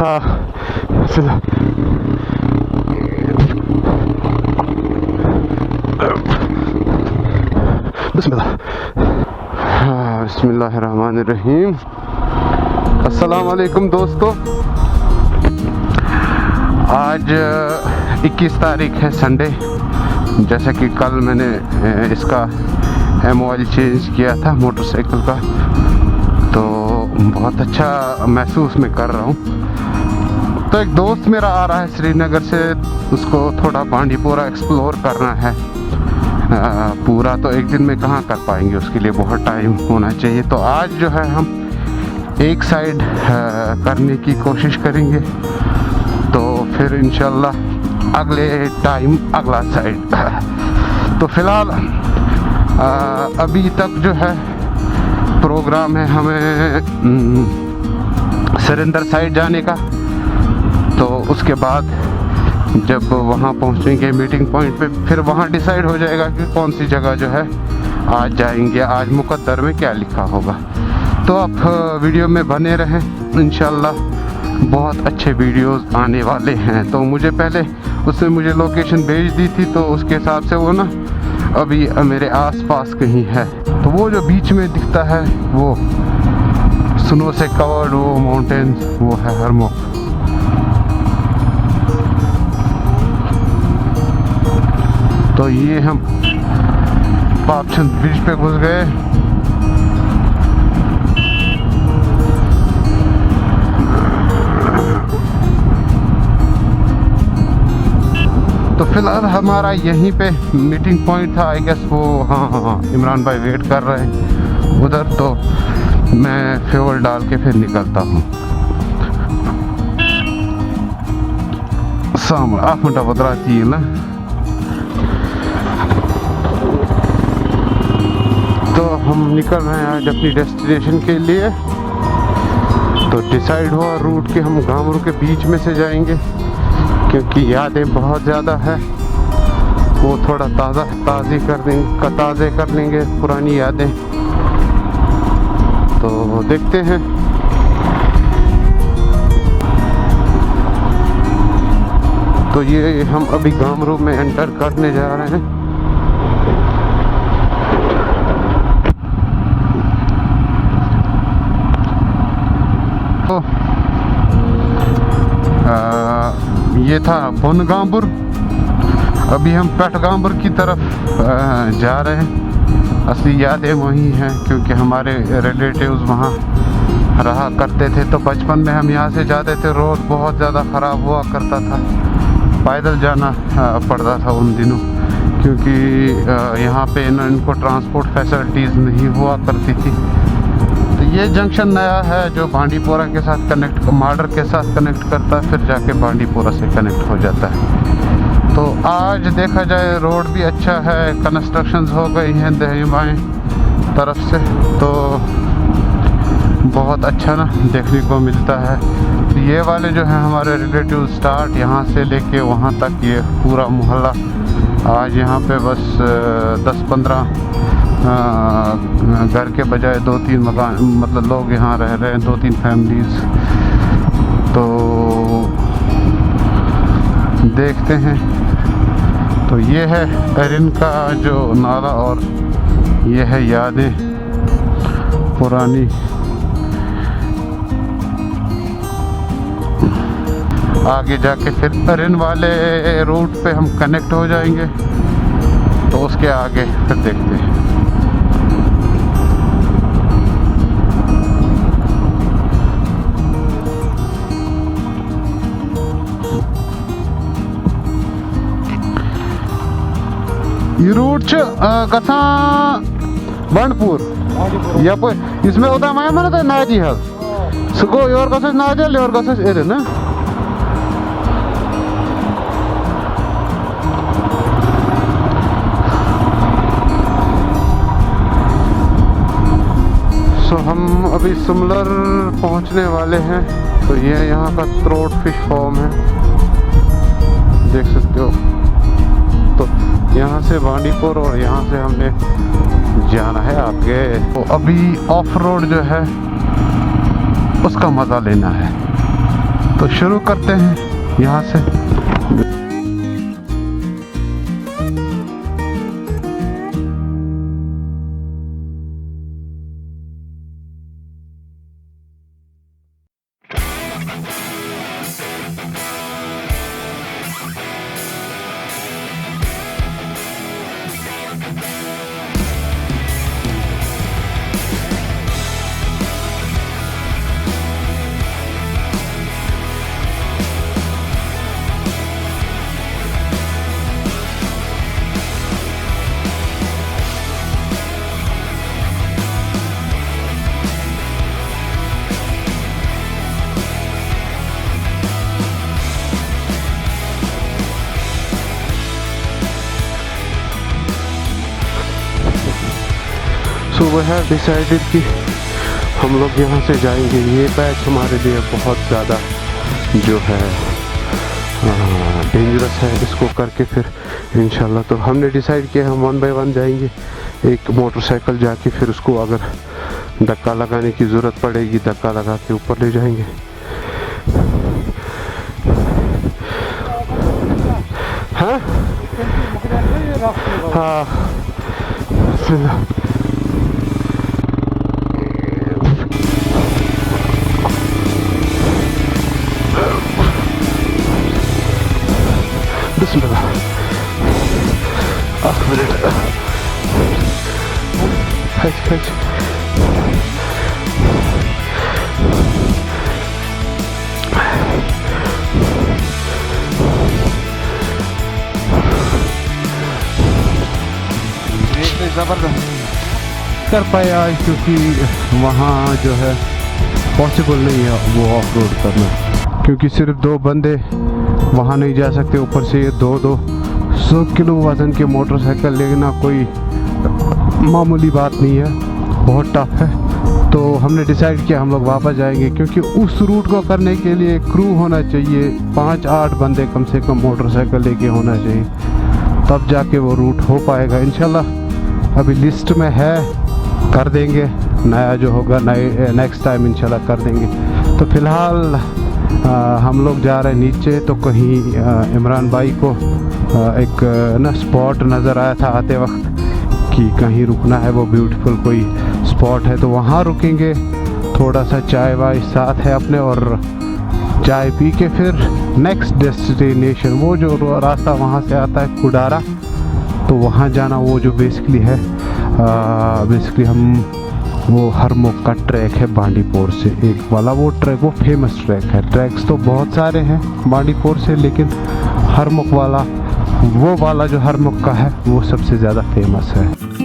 हाँ बिस्मिल्लाहिर्रहमानिर्रहीम। अस्सलाम वालेकुम दोस्तों, आज 21 तारीख है संडे। जैसा कि कल मैंने इसका ऑयल चेंज किया था मोटरसाइकिल का, तो बहुत अच्छा महसूस मैं कर रहा हूँ। तो एक दोस्त मेरा आ रहा है श्रीनगर से, उसको थोड़ा बांडीपोरा एक्सप्लोर करना है। पूरा तो एक दिन में कहाँ कर पाएंगे, उसके लिए बहुत टाइम होना चाहिए। तो आज जो है हम एक साइड करने की कोशिश करेंगे, तो फिर इंशाल्लाह अगले टाइम अगला साइड। तो फिलहाल अभी तक जो है प्रोग्राम है हमें सिरिंदर साइड जाने का। तो उसके बाद जब वहाँ पहुँचेंगे मीटिंग पॉइंट पे, फिर वहाँ डिसाइड हो जाएगा कि कौन सी जगह जो है आज जाएंगे, आज मुकद्दर में क्या लिखा होगा। तो आप वीडियो में बने रहें, इंशाल्लाह बहुत अच्छे वीडियोस आने वाले हैं। तो मुझे पहले उसने मुझे लोकेशन भेज दी थी, तो उसके हिसाब से वो ना अभी मेरे आसपास कहीं है। तो वो जो बीच में दिखता है वो स्नो से कवर्ड वो माउंटेन, वो है हरमोक। तो ये हम पापचंद ब्रिज पे घुस गए। तो फिलहाल हमारा यहीं पे मीटिंग पॉइंट था, आई गेस वो हाँ इमरान भाई वेट कर रहे हैं उधर। तो मैं फ्यूल डाल के फिर निकलता हूँ। सामने 8 मिनट बदराती है ना। तो हम निकल रहे हैं आज अपनी डेस्टिनेशन के लिए। तो डिसाइड हुआ रूट कि हम गामरू के बीच में से जाएंगे, क्योंकि यादें बहुत ज़्यादा है, वो थोड़ा ताज़े कर लेंगे पुरानी यादें। तो देखते हैं। तो ये हम अभी गामरू में एंटर करने जा रहे हैं। ये था बनगांबुर, अभी हम पेटगांबुर की तरफ जा रहे हैं। असली यादें वही हैं, क्योंकि हमारे रिलेटिव्स वहाँ रहा करते थे। तो बचपन में हम यहाँ से जाते थे, रोड बहुत ज़्यादा ख़राब हुआ करता था, पैदल जाना पड़ता था उन दिनों, क्योंकि यहाँ पे इनको ट्रांसपोर्ट फैसिलिटीज़ नहीं हुआ करती थी। तो ये जंक्शन नया है जो बांडीपोरा के साथ कनेक्ट, मार्डर के साथ कनेक्ट करता है, फिर जाके बांडीपोरा से कनेक्ट हो जाता है। तो आज देखा जाए रोड भी अच्छा है, कंस्ट्रक्शंस हो गई हैं दाएं बाएं तरफ से, तो बहुत अच्छा ना देखने को मिलता है। तो ये वाले जो है हमारे रिलेटिव स्टार्ट यहाँ से लेके वहाँ तक, ये पूरा मोहल्ला आज यहाँ पे बस 10-15 घर के बजाय 2-3 मकान, मतलब लोग यहाँ रह रहे हैं, 2-3 फैमिलीज। तो देखते हैं। तो ये है अरिन का जो नाला, और ये है यादें पुरानी। आगे जाके फिर अरिन वाले रूट पे हम कनेक्ट हो जाएंगे, तो उसके आगे फिर देखते हैं। ये रूट कथा बंडपुर यप इसमें उदा मैं मन तो नाजी है सगो योर गस नाजल योर गस एरे ना। सो हम अभी सिमलर पहुंचने वाले हैं। तो ये यहाँ का थ्रोट फिश फॉर्म है, देख सकते हो। तो यहाँ से बांडीपुर और यहाँ से हमने जाना है आगे। तो अभी ऑफ रोड जो है उसका मज़ा लेना है। तो शुरू करते हैं यहाँ से। So we have decided कि हम लोग यहाँ से जाएंगे। ये पैच हमारे लिए बहुत ज़्यादा जो है डेंजरस है। इसको करके फिर इंशाल्लाह तो हमने डिसाइड किया हम 1 बाय 1 जाएंगे। एक मोटरसाइकिल जाके फिर उसको अगर धक्का लगाने की ज़रूरत पड़ेगी धक्का लगा के ऊपर ले जाएंगे। हाँ हाँ बिस्मिल्लाह। खच ज़बरदस्त कर पाया क्योंकि वहाँ जो है पॉसिबल नहीं है वो ऑफ रोड करना, क्योंकि सिर्फ 2 बंदे वहाँ नहीं जा सकते। ऊपर से ये 100 किलो वज़न के मोटरसाइकिल लेना कोई मामूली बात नहीं है, बहुत टफ है। तो हमने डिसाइड किया हम लोग वापस जाएंगे, क्योंकि उस रूट को करने के लिए क्रू होना चाहिए, 5-8 बंदे कम से कम मोटरसाइकिल लेके होना चाहिए, तब जाके वो रूट हो पाएगा इंशाल्लाह। अभी लिस्ट में है, कर देंगे, नया जो होगा नेक्स्ट टाइम इंशाल्लाह कर देंगे। तो फ़िलहाल हम लोग जा रहे हैं नीचे। तो कहीं इमरान भाई को एक ना स्पॉट नज़र आया था आते वक्त कि कहीं रुकना है, वो ब्यूटीफुल कोई स्पॉट है, तो वहाँ रुकेंगे। थोड़ा सा चाय वाय साथ है अपने, और चाय पी के फिर नेक्स्ट डेस्टिनेशन वो जो रास्ता वहाँ से आता है कुडारा, तो वहाँ जाना। वो जो बेसिकली है बेसिकली हम वो हरमुख का ट्रैक है बांदीपुर से एक वाला, वो ट्रैक वो फेमस ट्रैक है। ट्रैक्स तो बहुत सारे हैं बांदीपुर से, लेकिन हरमुख वाला वो वाला जो हरमुख का है वो सबसे ज़्यादा फेमस है।